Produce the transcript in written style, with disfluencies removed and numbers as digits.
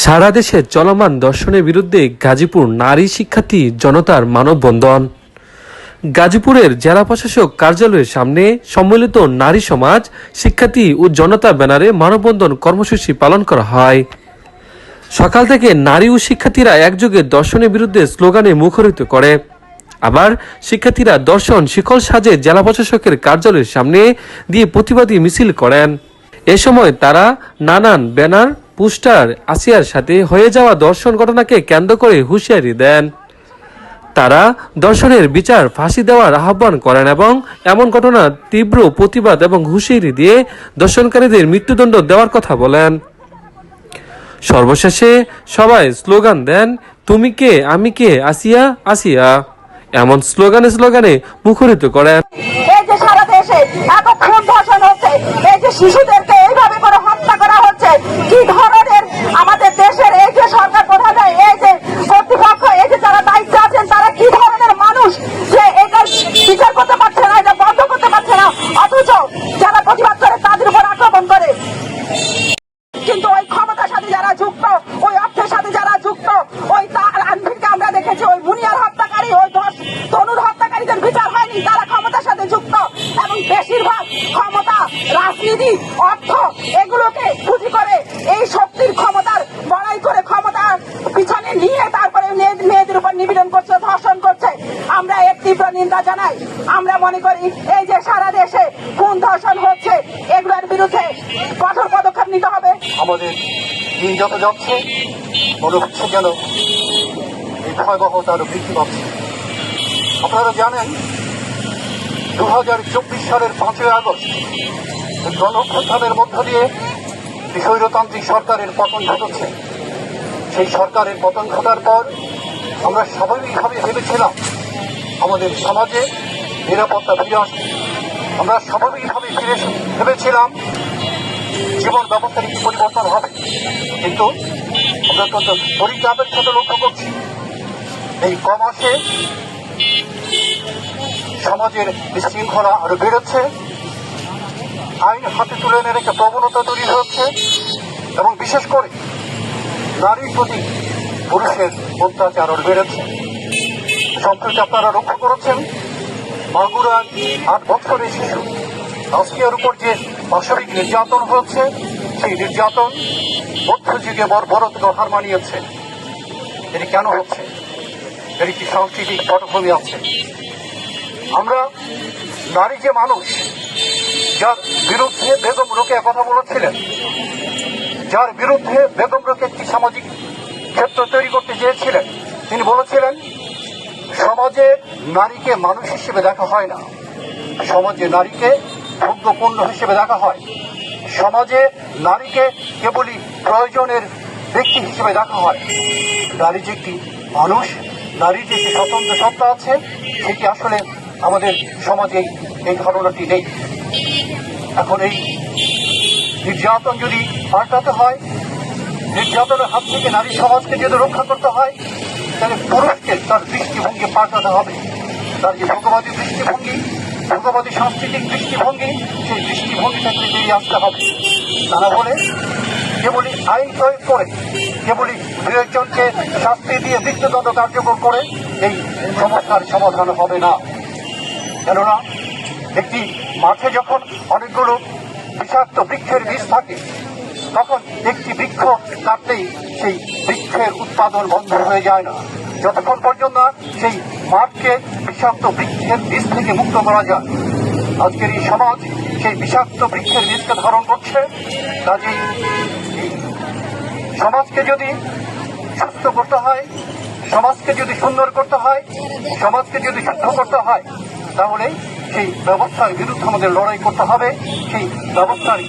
সারা দেশে চলমান ধর্ষণের বিরুদ্ধে গাজীপুর নারী শিক্ষার্থী জনতার মানববন্ধন। গাজীপুরের জেলা প্রশাসক কার্যালয়ের সামনে সম্মিলিত নারী সমাজ, শিক্ষার্থী ও জনতা ব্যানারে মানববন্ধন কর্মসূচি পালন করা হয়। সকাল থেকে নারী ও শিক্ষার্থীরা একযোগে ধর্ষণের বিরুদ্ধে স্লোগানে মুখরিত করে। আবার শিক্ষার্থীরা ধর্ষণ শিকল সাজে জেলা প্রশাসকের কার্যালয়ের সামনে দিয়ে প্রতিবাদী মিছিল করেন। এ সময় তারা নানান ব্যানার, পোস্টার আসিয়ার সাথে হয়ে যাওয়া ধর্ষণ ঘটনাকে কেন্দ্র করে হুঁশিয়ারি দেন। তারা ধর্ষণের বিচার ফাঁসি দেওয়ার আহ্বান করেন এবং এমন ঘটনার তীব্র প্রতিবাদ এবং হুঁশিয়ারি দিয়ে ধর্ষণকারীদের মৃত্যুদণ্ড দেওয়ার কথা বলেন। সর্বশেষে সবাই স্লোগান দেন, তুমি কে আমি কে আসিয়া আসিয়া, এমন স্লোগানে মুখরিত করেন। এই যে সারা দেশে এত খুন ধর্ষণ হচ্ছে, এই যে শিশুদেরকে এইভাবে করে হত্যা করা হচ্ছে, কি ধরনের আমাদের দেশের এই যে সরকার প্রধান, এই যে কর্তৃপক্ষ, এই যে যারা দায়িত্বে আছেন, তারা কি ধরনের মানুষ যে এটার বিচার করতে পারছে না, এটা বন্ধ করতে পারছে না, অথচ যারা প্রতিবাদ করে তাদের উপর আক্রমণ করে। কিন্তু ওই ক্ষমতার সাথে যারা যুক্ত, ওই অর্থের সাথে যারা যুক্ত, ওই আনভিরকে আমরা দেখেছি, ওই মুনিয়ার হত্যাকারী, ওই তনুর হত্যাকারীদের বিচার হয়নি, তারা ক্ষমতার সাথে যুক্ত এবং বেশিরভাগ ক্ষমতা, রাজনীতি, অর্থ এগুলোকে পুঁজি করে এই শক্তির ক্ষমতার বড়াই করে ক্ষমতার পিছনে নিয়ে তারপরে মেয়েদের উপর নিপীড়ন করছে, ধর্ষণ করছে। আমরা এর তীব্র নিন্দা জানাই। আমরা মনে করি এই যে সারা দেশে খুন ধর্ষণ হচ্ছে, এগুলোর বিরুদ্ধে কঠোর পদক্ষেপ নিতে হবে। আমাদের দিন যত যাচ্ছে মনে হচ্ছে যেন এই ভয়াবহতা আরো বৃদ্ধি পাচ্ছে। আপনারা জানেন 2024 সালের 5ই আগস্ট গণঅভ্যুত্থানের মধ্য দিয়ে স্বৈরতান্ত্রিক সরকারের পতন ঘটেছে। সেই সরকারের পতন ঘটার পর আমরা স্বাভাবিকভাবে ভেবেছিলাম আমাদের সমাজে নিরাপত্তা ফিরে আসবে। আমরা স্বাভাবিকভাবে ভেবেছিলাম জীবন ব্যবস্থার একটি পরিবর্তন হবে। কিন্তু আমরা অত্যন্ত পরিতাপের সাথে লক্ষ্য করছি এই কমাসে সমাজের বিশৃঙ্খলা আরো বেড়েছে, আইন হাতে তুলে নেওয়ার একটা প্রবণতা তৈরি হচ্ছে এবং বিশেষ করে নারীর প্রতি পুরুষের অত্যাচার আরো বেড়েছে। সম্প্রতি আপনারা লক্ষ্য করেছেন মাগুরার 8 বছরের শিশু আজকের উপর যে পাশবিক নির্যাতন হচ্ছে, সেই নির্যাতন মধ্যযুগে বড় হার মানিয়েছে। এটি কেন হচ্ছে? এর একটি সাংস্কৃতিক পটভূমি আছে। আমরা নারী যে মানুষ, যার বিরুদ্ধে বেগম রোকেয়া কথা বলেছিলেন, যার বিরুদ্ধে বেগম রোকেয়া একটি সামাজিক ক্ষেত্র তৈরি করতে চেয়েছিলেন, তিনি বলেছিলেন সমাজে নারীকে মানুষ হিসেবে দেখা হয় না, সমাজে নারীকে ভোগ্যপণ্য হিসেবে দেখা হয়, সমাজে নারীকে কেবলই প্রয়োজনের ব্যক্তি হিসেবে দেখা হয়। নারী যে একটি মানুষ, নারীর যে একটি স্বতন্ত্র সত্তা আছে, সেটি আসলে আমাদের সমাজে এই ধারণাটি নেই। এখন এই নির্যাতন যদি পাল্টাতে হয়, নির্যাতনের হাত থেকে নারী সমাজকে যদি রক্ষা করতে হয়, তাহলে পুরুষকে তার দৃষ্টিভঙ্গি পাল্টাতে হবে। তার যে ভোগবাদী দৃষ্টিভঙ্গি, ভোগবাদী সাংস্কৃতিক দৃষ্টিভঙ্গি, সেই দৃষ্টিভঙ্গি থেকে বেরিয়ে আসতে হবে। তারা বলে কেবলই আইন প্রয়োগ করে, কেবলই বিবেকজনকে শাস্তি দিয়ে মৃত্যুদণ্ড কার্যকর করে এই সমস্যার সমাধান হবে না। কেননা একটি মাঠে যখন অনেকগুলো বিষাক্ত বৃক্ষের বীজ থাকে, তখন একটি বৃক্ষ কাটলেই সেই বৃক্ষের উৎপাদন বন্ধ হয়ে যায় না, যতক্ষণ পর্যন্ত না সেই মাঠকে বিষাক্ত বৃক্ষের বীজ থেকে মুক্ত করা যায়। আজকের এই সমাজ সেই বিষাক্ত বৃক্ষের বীজকে ধারণ করছে। কাজেই সমাজকে যদি সুস্থ করতে হয়, সমাজকে যদি সুন্দর করতে হয়, সমাজকে যদি শুদ্ধ করতে হয়, তাহলে সেই ব্যবস্থার বিরুদ্ধে আমাদের লড়াই করতে হবে। সেই ব্যবস্থার